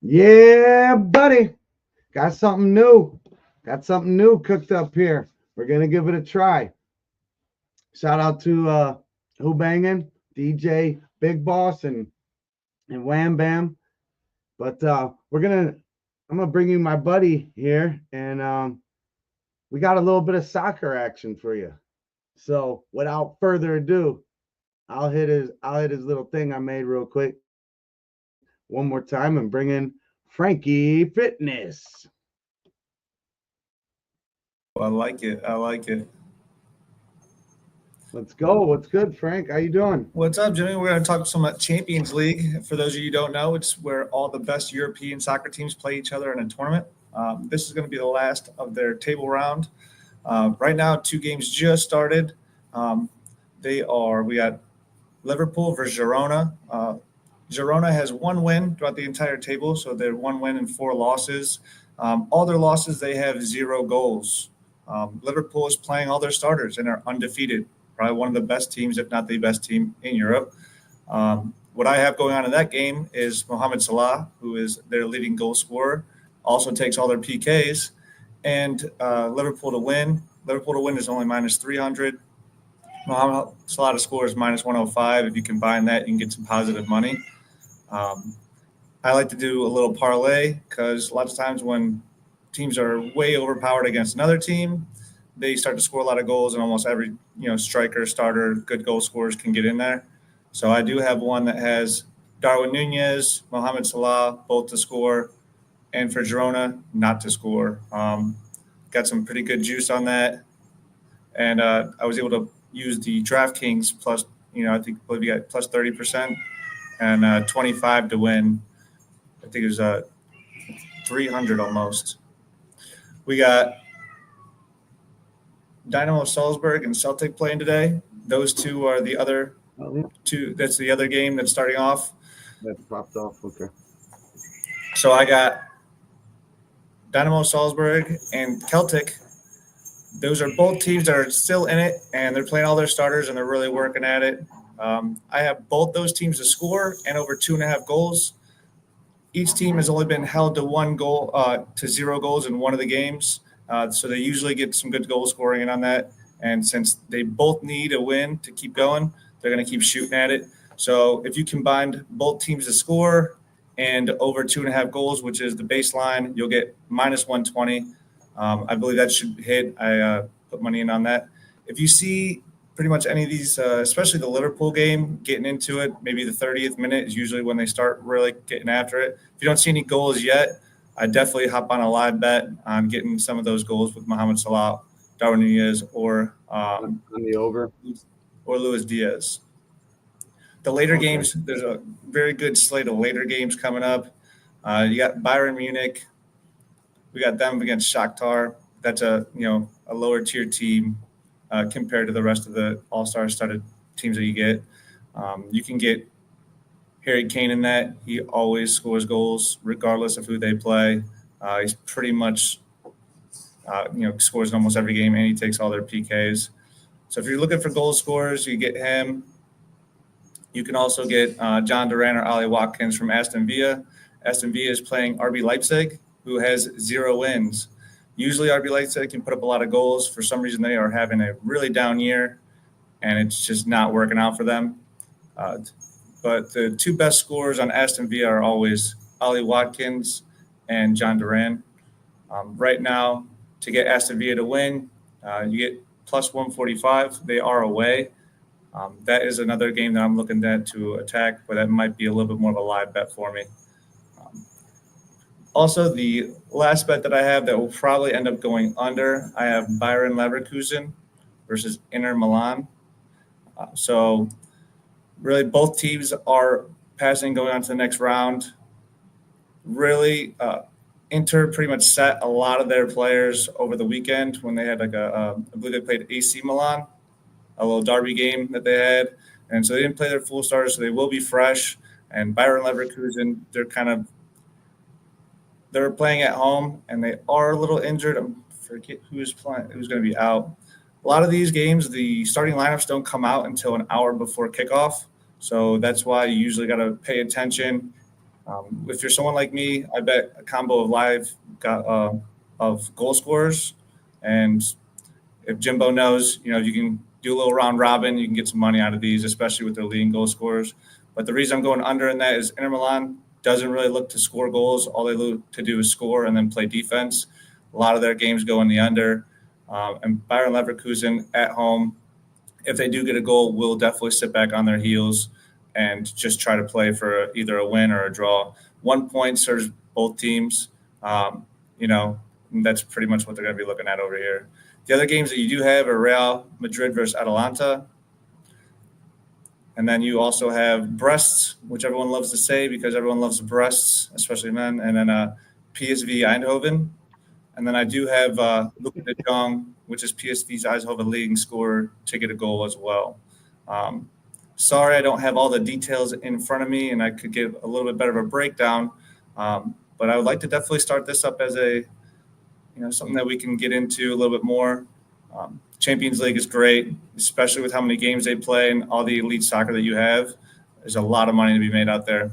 Yeah, buddy. Got something new. Got something new cooked up here. We're gonna give it a try. Shout out to Who-Bangin, DJ Big Boss and Wham Bam. But I'm gonna bring you my buddy here, and we got a little bit of soccer action for you. So without further ado, I'll hit his little thing I made real quick one more time and bring in Frankie Fitness. I like it. I like it. Let's go. What's good, Frank? How you doing? What's up, Jimmy? We're going to talk some about Champions League. For those of you who don't know, it's where all the best European soccer teams play each other in a tournament. This is going to be the last of their table round. Right now, two games just started. Um, we got Liverpool versus Girona. Girona has one win throughout the entire table, so they're one win and four losses. All their losses, they have 0 goals. Liverpool is playing all their starters and are undefeated. Probably one of the best teams, if not the best team in Europe. What I have going on in that game is Mohamed Salah, who is their leading goal scorer, also takes all their PKs, and Liverpool to win. Liverpool to win is only minus 300. Mohamed Salah to score is minus 105. If you combine that, you can get some positive money. Um, I like to do a little parlay because a lot of times when teams are way overpowered against another team, they start to score a lot of goals, and almost every striker, starter, good goal scorers can get in there. So I do have one that has Darwin Nunez, Mohamed Salah, both to score, and for Girona not to score. Got some pretty good juice on that, and I was able to use the DraftKings plus. I believe you got plus 30% and 25 to win. I think it was 300 almost. We got Dynamo Salzburg and Celtic playing today. Those two are the other Oh, yeah. two. That's the other game that's starting off. That popped off. Okay. So I got Dynamo Salzburg and Celtic. Those are both teams that are still in it, and they're playing all their starters, and they're really working at it. I have both those teams to score and over 2.5 goals. Each team has only been held to 1 goal to 0 goals in one of the games. So they usually get some good goal scoring in on that. And since they both need a win to keep going, they're going to keep shooting at it. So if you combined both teams to score and over 2.5 goals, which is the baseline, you'll get minus 120. I believe that should hit. I put money in on that. If you see pretty much any of these, especially the Liverpool game, getting into it, maybe the 30th minute is usually when they start really getting after it. If you don't see any goals yet, I definitely hop on a live bet on getting some of those goals with Mohamed Salah, Darwin Nunez, On the over. or Luis Diaz. The later Okay. games, there's a very good slate of later games coming up. You got Bayern Munich. We got them against Shakhtar. That's a lower tier team compared to the rest of the all-star studded teams that you get. You can get Harry Kane in that. He always scores goals regardless of who they play. He's pretty much scores in almost every game, and he takes all their PKs. So if you're looking for goal scorers, you get him. You can also get John Duran or Ali Watkins from Aston Villa. Aston Villa is playing RB Leipzig, who has 0 wins. Usually RB Leipzig can put up a lot of goals. For some reason, they are having a really down year, and it's just not working out for them. But the two best scorers on Aston Villa are always Ali Watkins and John Duran. Right now, to get Aston Villa to win, you get plus 145. They are away. That is another game that I'm looking at to attack, but that might be a little bit more of a live bet for me. Also, the last bet that I have that will probably end up going under, I have Bayern Leverkusen versus Inter Milan. So really, both teams are passing going on to the next round. Really, Inter pretty much set a lot of their players over the weekend when they had I believe they played AC Milan, a little derby game that they had. And so they didn't play their full starters, so they will be fresh. And Bayern Leverkusen, they're playing at home, and they are a little injured. I forget who's going to be out. A lot of these games, the starting lineups don't come out until an hour before kickoff, so that's why you usually got to pay attention. If you're someone like me, I bet a combo of of goal scorers, and if Jimbo knows, you can do a little round robin, you can get some money out of these, especially with their leading goal scorers. But the reason I'm going under in that is Inter Milan doesn't really look to score goals. All they look to do is score and then play defense. A lot of their games go in the under. And Bayern Leverkusen at home, if they do get a goal, will definitely sit back on their heels and just try to play for either a win or a draw. 1 point serves both teams. That's pretty much what they're going to be looking at over here. The other games that you do have are Real Madrid versus Atalanta. And then you also have Brest, which everyone loves to say because everyone loves breasts, especially men. And then PSV Eindhoven. And then I do have Luka de Jong, which is PSV's Eindhoven leading scorer, to get a goal as well. Sorry, I don't have all the details in front of me, and I could give a little bit better of a breakdown. But I would like to definitely start this up as something that we can get into a little bit more. Champions League is great, especially with how many games they play and all the elite soccer that you have. There's a lot of money to be made out there.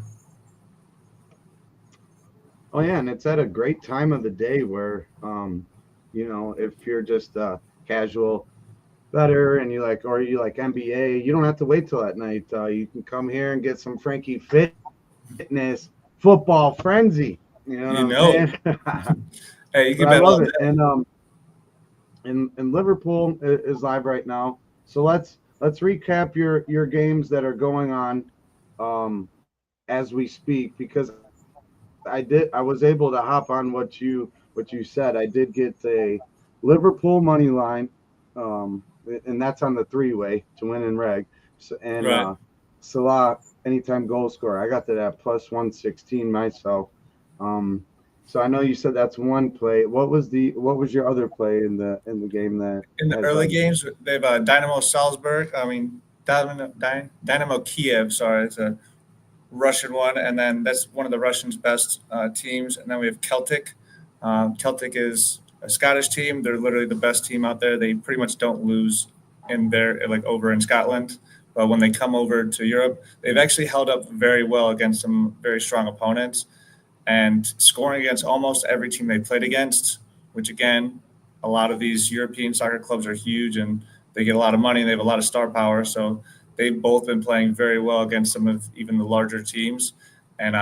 Oh yeah, and it's at a great time of the day where, if you're just a casual better and you like NBA, you don't have to wait till that night. You can come here and get some Frankie Fitness football frenzy. You know what I'm saying? Hey, you can I love it. And Liverpool is live right now. So let's recap your games that are going on as we speak, because I was able to hop on what you said. I did get a Liverpool money line, and that's on the 3-way to win in reg. So, and right. Salah anytime goal scorer. I got that at plus 116 myself. So I know you said that's one play. What was your other play in the game that in the early games? They have Dynamo Salzburg. Dynamo Kiev. Sorry, it's a Russian one, and then that's one of the Russians' best teams. And then we have Celtic. Celtic is a Scottish team. They're literally the best team out there. They pretty much don't lose over in Scotland. But when they come over to Europe, they've actually held up very well against some very strong opponents and scoring against almost every team they played against, which again, a lot of these European soccer clubs are huge and they get a lot of money and they have a lot of star power. So they've both been playing very well against some of even the larger teams. And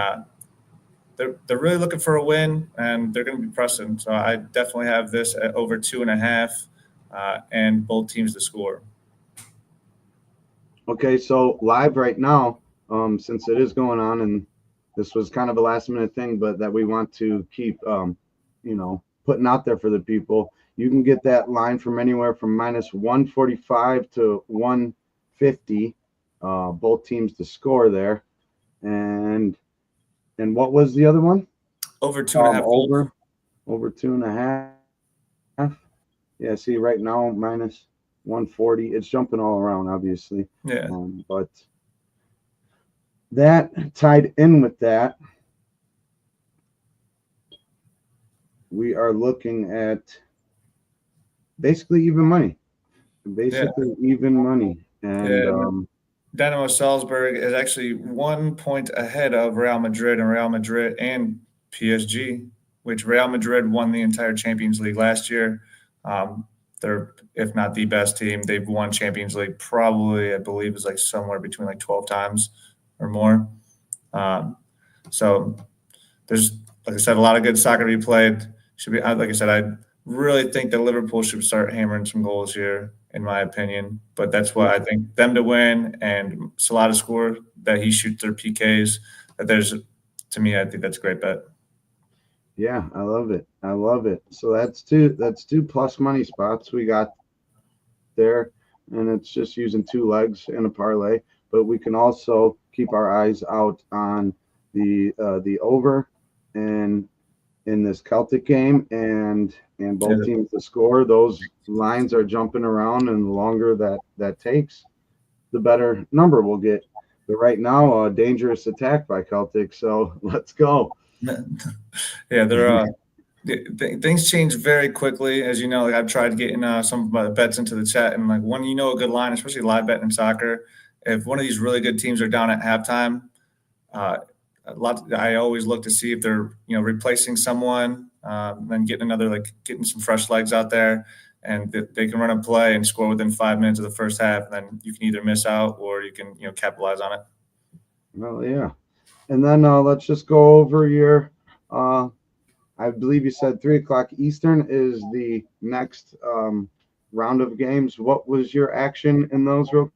they're really looking for a win, and they're going to be pressing. So I definitely have this at over 2.5 and both teams to score. Okay, so live right now, since it is going on, and this was kind of a last-minute thing, but that we want to keep, putting out there for the people. You can get that line from anywhere from minus 145 to 150, both teams to score there. And what was the other one? Over 2.5. Over 2.5. Yeah, see, right now, minus 140. It's jumping all around, obviously. Yeah. But that tied in with that, we are looking at basically even money. Even money. And Dynamo Salzburg is actually 1 point ahead of Real Madrid and PSG, which Real Madrid won the entire Champions League last year. They're, if not the best team, they've won Champions League probably, I believe, is like somewhere between like 12 times or more. So there's, like I said, a lot of good soccer to be played. Like I said, I really think that Liverpool should start hammering some goals here, in my opinion. But that's what I think, them to win and Salah to score, that he shoots their PKs. To me, I think that's a great bet. Yeah, I love it. So that's two plus money spots we got there, and it's just using 2 legs in a parlay. But we can also keep our eyes out on the over and in this Celtic game and both teams to score. Those lines are jumping around, and the longer that takes, the better number we'll get. But right now, a dangerous attack by Celtic. So let's go. Yeah, things change very quickly, as you know. Like, I've tried getting some of my bets into the chat, and like when you know a good line, especially live betting in soccer, if one of these really good teams are down at halftime, I always look to see if they're replacing someone, then getting some fresh legs out there, and they can run a play and score within 5 minutes of the first half. And then you can either miss out or you can capitalize on it. Well, yeah. And then let's just go over your. I believe you said 3 o'clock Eastern is the next round of games. What was your action in those real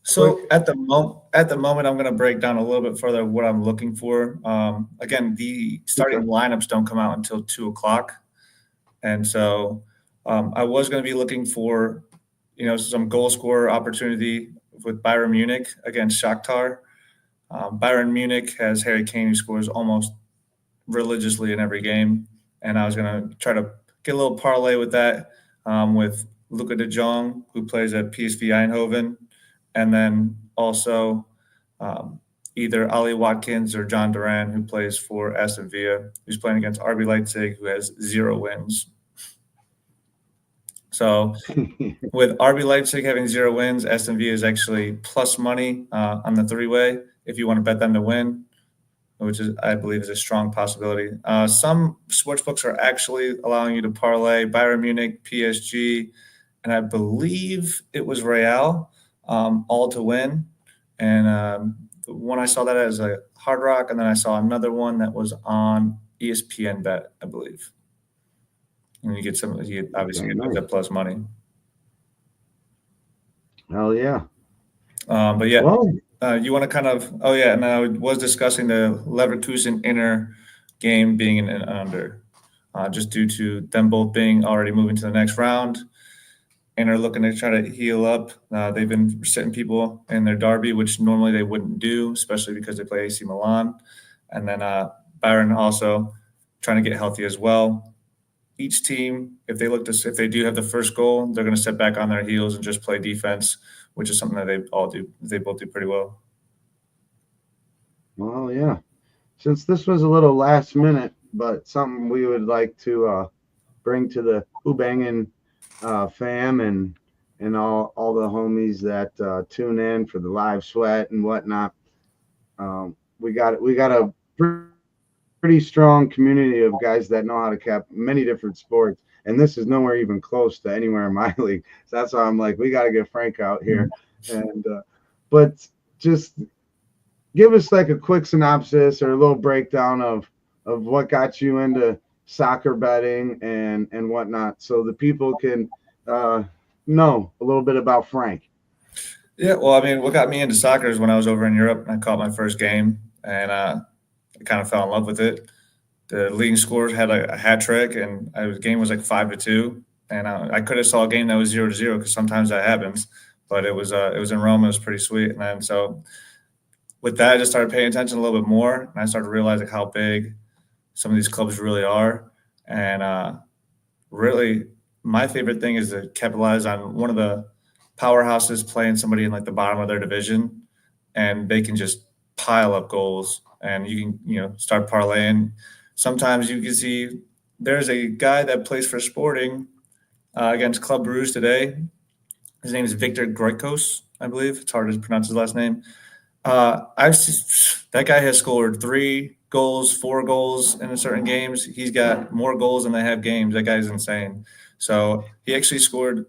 So quick? at the moment, I'm going to break down a little bit further what I'm looking for. Again, the starting Okay. lineups don't come out until 2 o'clock, and so I was going to be looking for some goal scorer opportunity with Bayern Munich against Shakhtar. Bayern Munich has Harry Kane, who scores almost religiously in every game, and I was going to try to get a little parlay with that with Luka de Jong, who plays at PSV Eindhoven, and then also either Ali Watkins or John Duran, who plays for Aston Villa, who's playing against RB Leipzig, who has 0 wins. So with RB Leipzig having 0 wins, Aston Villa is actually plus money on the three-way if you want to bet them to win, which I believe is a strong possibility. Some sportsbooks are actually allowing you to parlay Bayern Munich, PSG, and I believe it was Real, all to win. And one I saw that as a Hard Rock, and then I saw another one that was on ESPN Bet, I believe. And you obviously get Nice. that plus money. Hell yeah. But yeah, Well, you want to kind of, oh yeah, and I was discussing the Leverkusen inner game being an under, just due to them both being already moving to the next round and are looking to try to heal up. They've been sitting people in their derby, which normally they wouldn't do, especially because they play AC Milan. And then Bayern also trying to get healthy as well. Each team, if they do have the first goal, they're going to sit back on their heels and just play defense, which is something that they both do pretty well. well, yeah. Since this was a little last minute, but something we would like to bring to the Who-Bangin fam and all the homies that tune in for the live sweat and whatnot. We got a pretty strong community of guys that know how to cap many different sports, and this is nowhere even close to anywhere in my league. So that's why I'm like, we got to get Frank out here, and but just give us like a quick synopsis or a little breakdown of what got you into soccer betting and whatnot, so the people can know a little bit about Frank. Yeah, well, I mean, what got me into soccer is when I was over in Europe and I caught my first game, and I kind of fell in love with it. The leading scorer had a hat trick, and the game was like 5-2. And I could have saw a game that was 0-0 because sometimes that happens. But it was in Rome. It was pretty sweet. And then so with that, I just started paying attention a little bit more, and I started realizing how big some of these clubs really are. And really, my favorite thing is to capitalize on one of the powerhouses playing somebody in like the bottom of their division, and they can just pile up goals, and you can start parlaying. Sometimes you can see there's a guy that plays for Sporting against Club Brugge today. His name is Victor Groikos, I believe. It's hard to pronounce his last name. That guy has scored 3 goals, 4 goals in certain games. He's got more goals than they have games. That guy's insane. So he actually scored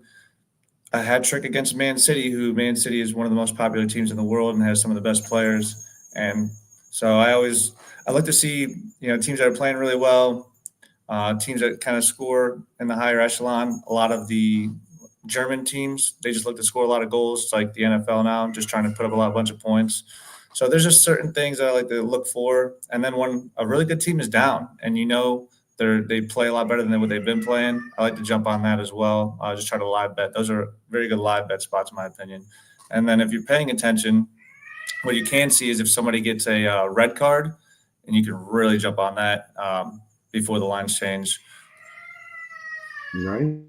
a hat trick against Man City, who Man City is one of the most popular teams in the world and has some of the best players. And so I like to see teams that are playing really well, teams that kind of score in the higher echelon. A lot of the German teams, they just look to score a lot of goals. It's like the NFL now, just trying to put up a bunch of points. So there's just certain things that I like to look for. And then when a really good team is down and they play a lot better than what they've been playing, I like to jump on that as well. Just try to live bet. Those are very good live bet spots, in my opinion. And then if you're paying attention, what you can see is if somebody gets a red card, and you can really jump on that before the lines change. Right.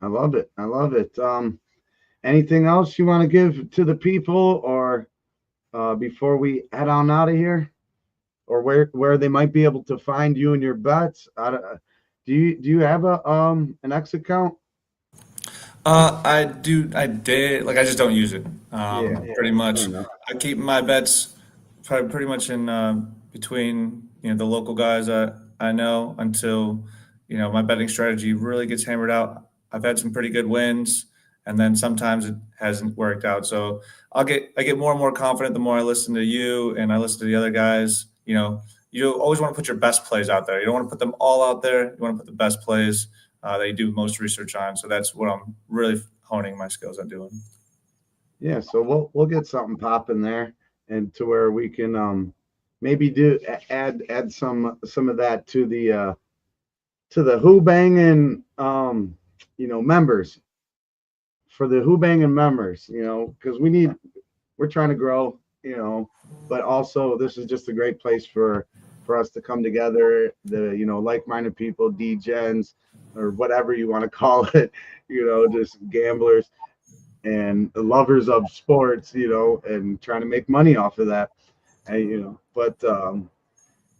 I love it. Anything else you want to give to the people, or before we head on out of here, or where they might be able to find you and your bets? Do you have an X account? I do. I did. I just don't use it. Yeah, Pretty much. fair enough. I keep my bets probably pretty much in between the local guys that I know until my betting strategy really gets hammered out. I've had some pretty good wins, and then sometimes it hasn't worked out. So I get more and more confident the more I listen to you and I listen to the other guys. You always want to put your best plays out there. You don't want to put them all out there. You want to put the best plays that you do most research on. So that's what I'm really honing my skills at doing. Yeah, so we'll get something popping there, and to where we can maybe add some of that to the Who-Bangin members, for the Who-Bangin members, because we're trying to grow, but also this is just a great place for us to come together, the like-minded people, degens, or whatever you want to call it, just gamblers and lovers of sports, and trying to make money off of that. And, but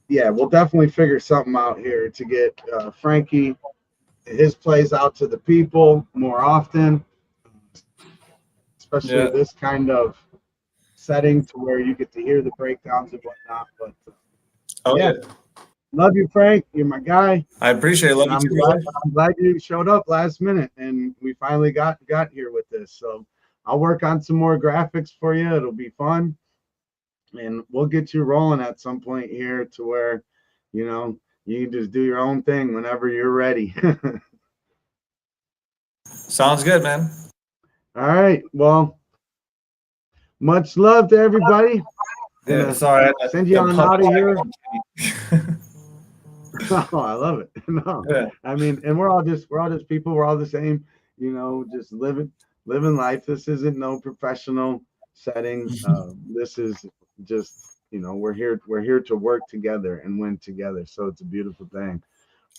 yeah, we'll definitely figure something out here to get Frankie his plays out to the people more often, especially this kind of setting to where you get to hear the breakdowns and whatnot. But yeah. Love you, Frank. You're my guy. I appreciate it. Love you too. I'm glad you showed up last minute and we finally got here with this. So I'll work on some more graphics for you. It'll be fun. And we'll get you rolling at some point here to where, you can just do your own thing whenever you're ready. Sounds good, man. All right. Well, much love to everybody. Yeah, sorry. Send you on out of here. Oh, I love it. No, yeah. I mean, and we're all just people. We're all the same, just living life. This isn't no professional setting. This is just, we're here to work together and win together. So it's a beautiful thing.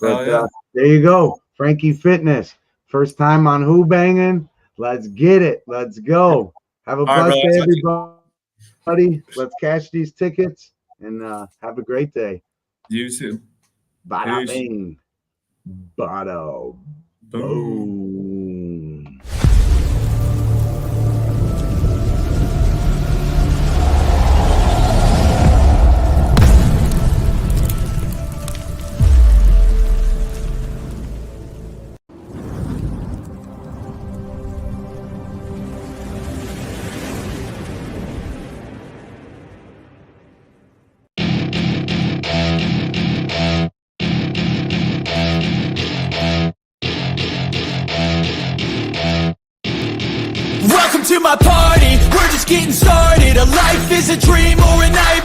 But there you go, Frankie Fitness. First time on Who-Bangin. Let's get it. Let's go. Have a blessed day, everybody. Let's cash these tickets and have a great day. You too. Bada bing. Bada boom. To my party, we're just getting started. A life is a dream or a nightmare.